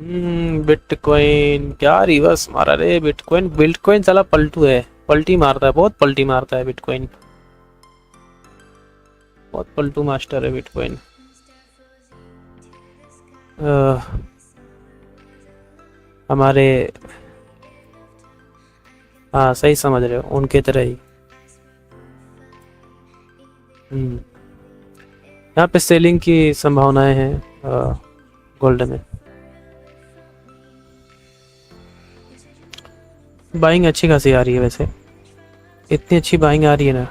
Bitcoin क्या reverse मारा रे। बिटकॉइन बिटकॉइन साला पलटू है, पलटी मारता है, बहुत पलटी मारता है बिटकॉइन, बहुत पलटू मास्टर है बिटकॉइन। हमारे, हाँ सही समझ रहे हो, उनके तरह ही। हम्म, यहाँ पे सेलिंग की संभावनाएं हैं गोल्ड में। बाइंग अच्छी खासी आ रही है वैसे, इतनी अच्छी बाइंग आ रही है ना।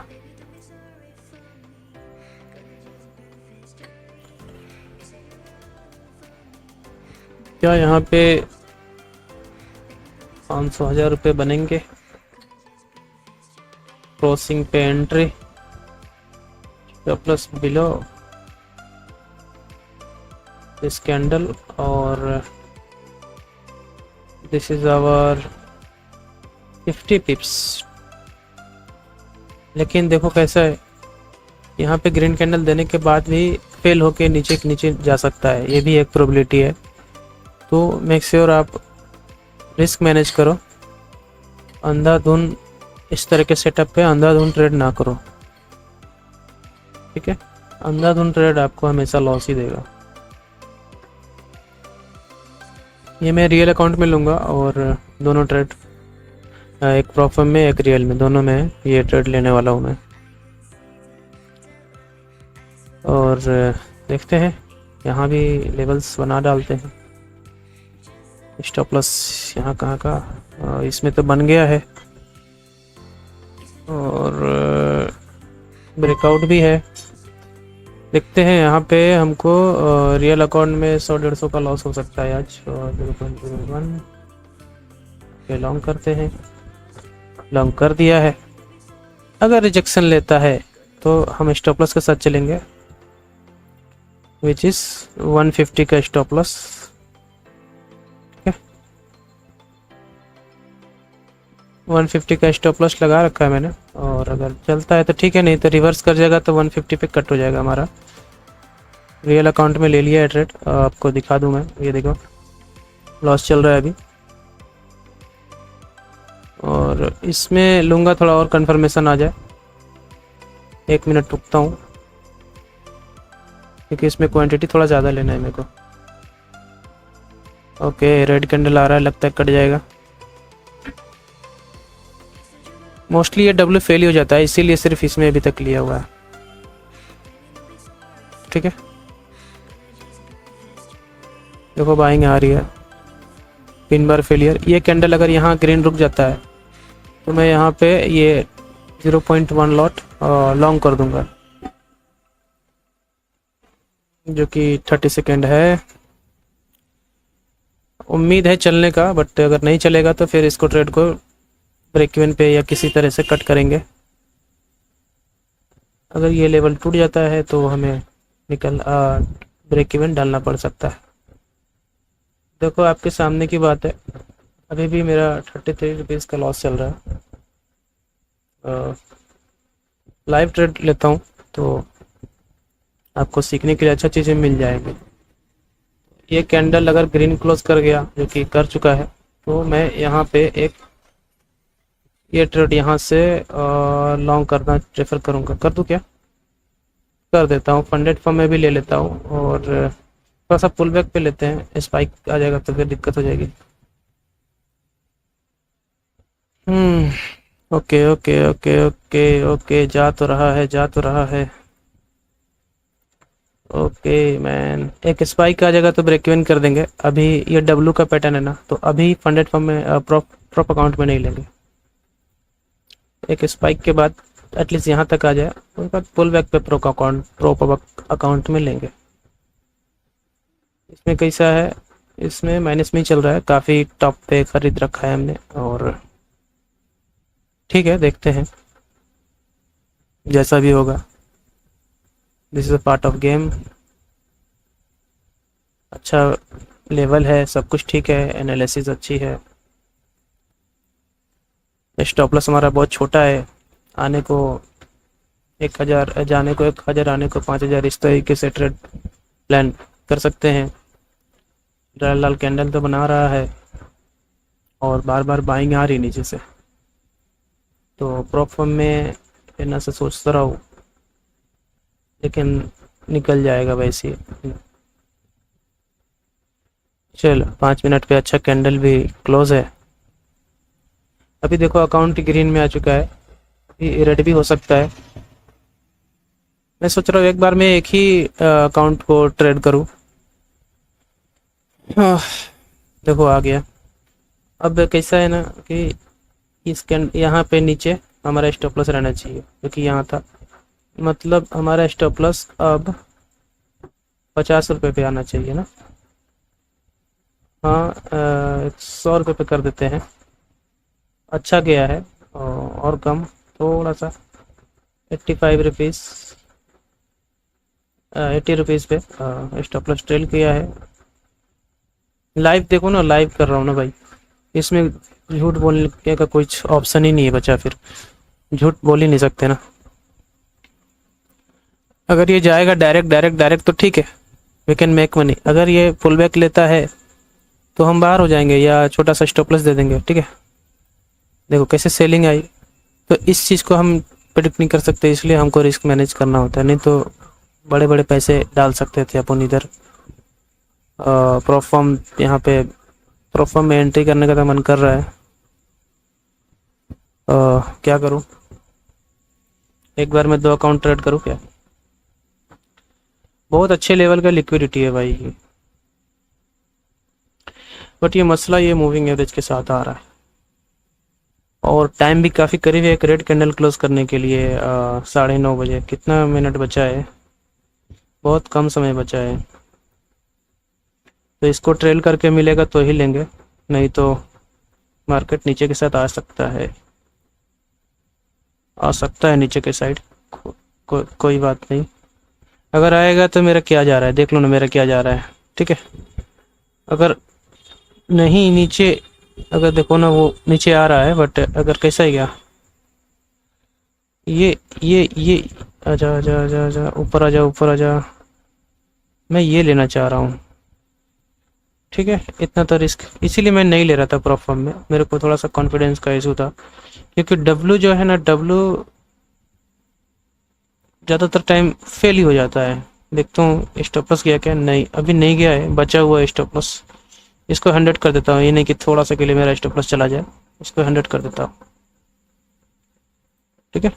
क्या यहाँ पे 500,000 रुपये बनेंगे? क्रॉसिंग पे entry, plus below this candle, और दिस इज आवर 50 पिप्स। लेकिन देखो कैसा है, यहाँ पे ग्रीन कैंडल देने के बाद भी फेल होके नीचे नीचे जा सकता है, ये भी एक प्रोबेबिलिटी है। तो मेक श्योर आप रिस्क मैनेज करो, अंधाधुन इस तरह के सेटअप पे अंधाधुन ट्रेड ना करो, ठीक है। अंधाधुन ट्रेड आपको हमेशा लॉस ही देगा। ये मैं रियल अकाउंट में लूँगा और दोनों ट्रेड, एक प्रॉफिट में एक रियल में, दोनों में ये ट्रेड लेने वाला हूँ मैं। और देखते हैं, यहाँ भी लेवल्स बना डालते हैं। स्टॉप लॉस यहाँ कहाँ का, इसमें तो बन गया है, और ब्रेकआउट भी है। देखते हैं यहाँ पे हमको रियल अकाउंट में 100-150 का लॉस हो सकता है आज। 0.01 लॉन्ग करते हैं, लॉन्ग कर दिया है। अगर रिजेक्शन लेता है तो हम स्टॉप लॉस के साथ चलेंगे, विच इज 150 का स्टॉप लॉस, ठीक है। 150 का स्टॉप लॉस लगा रखा है मैंने, और अगर चलता है तो ठीक है, नहीं तो रिवर्स कर जाएगा तो 150 पे कट हो जाएगा हमारा। रियल अकाउंट में ले लिया है ट्रेड, आपको दिखा दूं मैं, ये देखो लॉस चल रहा है अभी। और इसमें लूँगा थोड़ा और कंफर्मेशन आ जाए, 1 मिनट रुकता हूँ, क्योंकि इसमें क्वांटिटी थोड़ा ज़्यादा लेना है मेरे को। ओके, रेड कैंडल आ रहा है, लगता है कट जाएगा। मोस्टली ये डब्ल्यू फेल ही हो जाता है, इसीलिए सिर्फ इसमें अभी तक लिया हुआ है, ठीक है। देखो बाइंग आ रही है, पिन बार फेलियर। ये कैंडल अगर यहाँ ग्रीन रुक जाता है तो मैं यहाँ पे ये 0.1 लॉट लॉन्ग कर दूंगा, जो कि 30 सेकेंड है। उम्मीद है चलने का, बट अगर नहीं चलेगा तो फिर इसको ट्रेड को ब्रेक इवन पे या किसी तरह से कट करेंगे। अगर ये लेवल टूट जाता है तो हमें ब्रेक इवन डालना पड़ सकता है। देखो आपके सामने की बात है, अभी भी मेरा 33 रुपीज़ का लॉस चल रहा है। लाइव ट्रेड लेता हूँ तो आपको सीखने के लिए अच्छा चीज़ें मिल जाएंगी। ये कैंडल अगर ग्रीन क्लोज कर गया, जो कि कर चुका है, तो मैं यहाँ पे एक ये ट्रेड यहाँ से लॉन्ग करना प्रेफर करूँगा। कर दूँ क्या? कर देता हूँ। फंडेड फॉर्म में भी ले लेता हूँ, और थोड़ा सा पुल बैक पे लेते हैं, स्पाइक आ जाएगा तो फिर दिक्कत हो जाएगी। Okay okay okay okay okay, जा तो रहा है, जा तो रहा है। ओके मैन, एक स्पाइक आ जाएगा तो ब्रेक इवन कर देंगे। अभी ये डब्लू का पैटर्न है ना, तो अभी फंडेड फॉर्म में प्रॉप अकाउंट में नहीं लेंगे। एक स्पाइक के बाद एटलीस्ट यहाँ तक आ जाए, उसके बाद पुल बैक पे प्रो अकाउंट में लेंगे। इसमें कैसा है, इसमें माइनस में ही चल रहा है, काफ़ी टॉप पे खरीद रखा है हमने, और ठीक है देखते हैं जैसा भी होगा। This is a part of game. अच्छा लेवल है, सब कुछ ठीक है, एनालिसिस अच्छी है। स्टॉप लॉस हमारा बहुत छोटा है, आने को 1000, जाने को 1000, आने को 5000, इस तरीके से ट्रेड प्लान कर सकते हैं। लाल लाल कैंडल तो बना रहा है और बार बार बाइंग आ रही नीचे से, तो प्रॉफर्म में लेना से सोचता रहा हूँ, लेकिन निकल जाएगा वैसे ही। चलो 5 मिनट पे अच्छा कैंडल भी क्लोज है। अभी देखो अकाउंट ग्रीन में आ चुका है, अभी रेड भी हो सकता है। मैं सोच रहा हूँ एक बार में एक ही अकाउंट को ट्रेड करूँ। देखो आ गया। अब कैसा है ना कि इस यहाँ पे नीचे हमारा स्टॉप लॉस रहना चाहिए, क्योंकि यहाँ था, मतलब हमारा स्टॉप लॉस अब 50 रुपये पे आना चाहिए ना। हाँ 100 रुपये पे कर देते हैं। अच्छा गया है और कम थोड़ा सा 85 रुपीज़, 80 रुपीज़ पे स्टॉप लॉस ट्रेल किया है। लाइव देखो ना, लाइव कर रहा हूँ ना भाई, इसमें झूठ बोलने का कुछ ऑप्शन ही नहीं है बचा, फिर झूठ बोल ही नहीं सकते ना। अगर ये जाएगा डायरेक्ट डायरेक्ट डायरेक्ट तो ठीक है, वी कैन मेक मनी। अगर ये फुल बैक लेता है तो हम बाहर हो जाएंगे या छोटा सा स्टॉप लॉस दे देंगे, ठीक है। देखो कैसे सेलिंग आई, तो इस चीज़ को हम प्रेडिक्ट नहीं कर सकते, इसलिए हमको रिस्क मैनेज करना होता है, नहीं तो बड़े बड़े पैसे डाल सकते थे अपन इधर। प्रोफॉर्म यहाँ पे प्रोफॉर्म में एंट्री करने का तो मन कर रहा है। क्या करूँ, एक बार मैं 2 अकाउंट ट्रेड करूँ क्या? बहुत अच्छे लेवल का लिक्विडिटी है भाई, बट ये मसला ये मूविंग एवरेज के साथ आ रहा है और टाइम भी काफ़ी करीब है एक रेड कैंडल क्लोज करने के लिए। 9:30 बजे, कितना मिनट बचा है? बहुत कम समय बचा है, तो इसको ट्रेल करके मिलेगा तो ही लेंगे, नहीं तो मार्केट नीचे के साथ आ सकता है, नीचे के साइड। कोई बात नहीं, अगर आएगा तो मेरा क्या जा रहा है देख लो ना, मेरा क्या जा रहा है, ठीक है। अगर नहीं नीचे, अगर देखो ना वो नीचे आ रहा है, बट अगर कैसा ही गया ये आजा आजा आजा आजा, ऊपर आजा ऊपर आजा, मैं ये लेना चाह रहा हूँ, ठीक है। इतना तो रिस्क इसीलिए मैं नहीं ले रहा था प्रॉफर्म में, मेरे को थोड़ा सा कॉन्फिडेंस का इशू था, क्योंकि डब्लू जो है ना, डब्लू ज़्यादातर टाइम फेल ही हो जाता है। देखता हूँ स्टॉप लॉस गया क्या, नहीं अभी नहीं गया है, बचा हुआ है स्टॉप लॉस। इसको 100 कर देता हूँ, ये नहीं कि थोड़ा सा के लिए मेरा स्टॉप लॉस चला जाए, इसको 100 कर देता हूँ, ठीक है।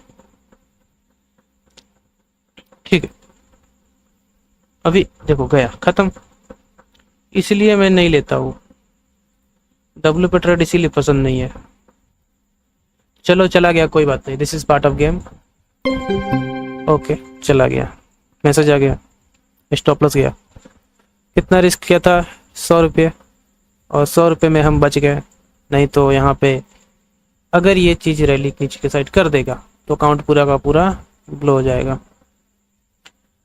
ठीक है, अभी देखो गया खत्म, इसलिए मैं नहीं लेता हूँ डब्ल्यू पे ट्रेड, इसीलिए पसंद नहीं है। चलो चला गया, कोई बात नहीं, this is part of game. Okay चला गया, मैसेज आ गया, स्टॉप लॉस गया। कितना रिस्क किया था? 100 रुपये, और 100 रुपये में हम बच गए, नहीं तो यहाँ पे अगर ये चीज़ रैली नीचे के साइड कर देगा तो अकाउंट पूरा का पूरा ब्लो हो जाएगा।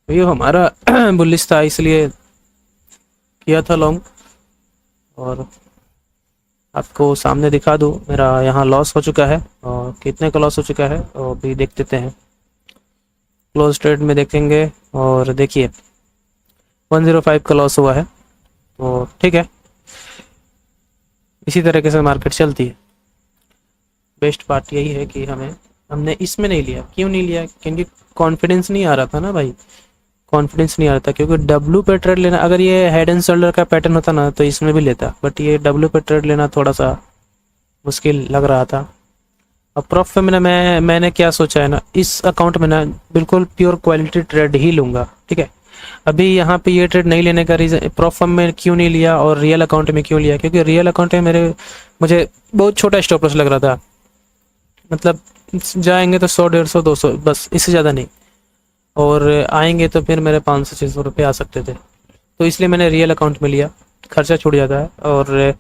ये हमारा बुलिश था, इसलिए किया था लॉन्ग, और आपको सामने दिखा दूँ मेरा यहाँ लॉस हो चुका है, और कितने का लॉस हो चुका है और भी देख देते हैं। क्लोज ट्रेड में देखेंगे और देखिए 105 का लॉस हुआ है, तो ठीक है, इसी तरीके से मार्केट चलती है। बेस्ट पार्ट यही है कि हमने इसमें नहीं लिया। क्यों नहीं लिया? क्योंकि कॉन्फिडेंस नहीं आ रहा था ना भाई, कॉन्फिडेंस नहीं आ रहा था, क्योंकि डब्लू पे ट्रेड लेना, अगर ये हेड एंड शोल्डर का पैटर्न होता ना तो इसमें भी लेता, बट ये डब्लू पे ट्रेड लेना थोड़ा सा मुश्किल लग रहा था। अब प्रॉफिट में ना मैंने क्या सोचा है ना, इस अकाउंट में ना बिल्कुल प्योर क्वालिटी ट्रेड ही लूँगा, ठीक है। अभी यहाँ पे ये ट्रेड नहीं लेने का रीज़न, प्रॉफिट में क्यों नहीं लिया और रियल अकाउंट में क्यों लिया, क्योंकि रियल अकाउंट में मुझे बहुत छोटा स्टॉप लॉस लग रहा था, मतलब जाएंगे तो 100 150 200 बस, इससे ज़्यादा नहीं, और आएंगे तो फिर मेरे 500 600 रुपये आ सकते थे, तो इसलिए मैंने रियल अकाउंट में लिया, खर्चा छूट जाता है। और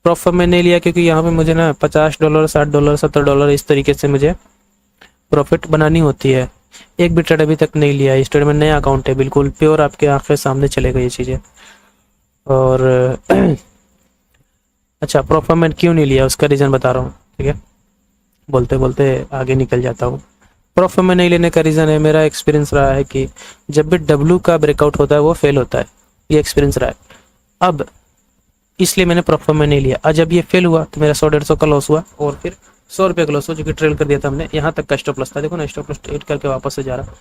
प्रॉफिट में नहीं लिया क्योंकि यहाँ पे मुझे ना $50 $60 $70 इस तरीके से मुझे प्रॉफिट बनानी होती है। एक भी ट्रेड अभी तक नहीं लिया, इस ट्रेड में नया अकाउंट है, बिल्कुल प्योर, आपके आंखें सामने चलेगा ये चीज़ें। और अच्छा प्रॉफिट में क्यों नहीं लिया उसका रीज़न बता रहा हूँ, ठीक है, बोलते बोलते आगे निकल जाता हूँ। प्रॉफिट में नहीं लेने का रीज़न है, मेरा एक्सपीरियंस रहा है कि जब भी डब्लू का ब्रेकआउट होता है वो फेल होता है, ये एक्सपीरियंस रहा है। अब इसलिए मैंने प्रॉफिट में नहीं लिया। आज जब ये फेल हुआ तो मेरा 100-150 का लॉस हुआ और फिर 100 रुपये का लॉस हुआ, जो कि ट्रेल कर दिया था हमने। यहाँ तक का स्टॉप लॉस था, देखो ना, स्टॉप लॉस हिट करके वापस से जा रहा।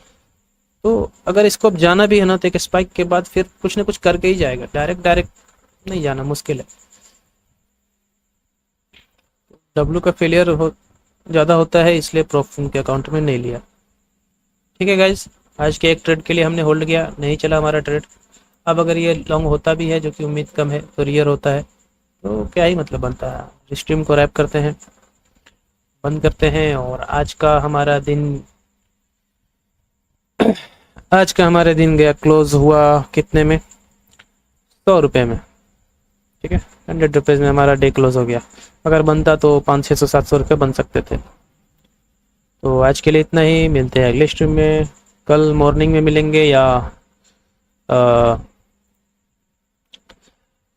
तो अगर इसको अब जाना भी है ना, तो एक स्पाइक के बाद फिर कुछ ना कुछ करके ही जाएगा, डायरेक्ट डायरेक्ट नहीं जाना, मुश्किल है। डब्लू का फेलियर ज़्यादा होता है, इसलिए प्रॉफिट उनके अकाउंट में नहीं लिया। ठीक है गाइज, आज के एक ट्रेड के लिए हमने होल्ड किया, नहीं चला हमारा ट्रेड। अब अगर ये लॉन्ग होता भी है, जो कि उम्मीद कम है, तो रियर होता है, तो क्या ही मतलब बनता है। स्ट्रीम को रैप करते हैं, बंद करते हैं, और आज का हमारा दिन गया, क्लोज हुआ कितने में, 100 रुपये में। ठीक है, 100 रुपीज़ में हमारा डे क्लोज हो गया। अगर बनता तो 500-600-700 रुपये बन सकते थे। तो आज के लिए इतना ही, मिलते हैं अगले स्ट्रीम में। कल मॉर्निंग में मिलेंगे या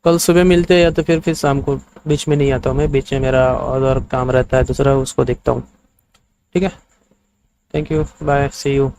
कल सुबह मिलते हैं, या तो फिर शाम को। बीच में नहीं आता हूँ मैं, बीच में मेरा और काम रहता है दूसरा, उसको देखता हूँ। ठीक है, thank you, bye, see you.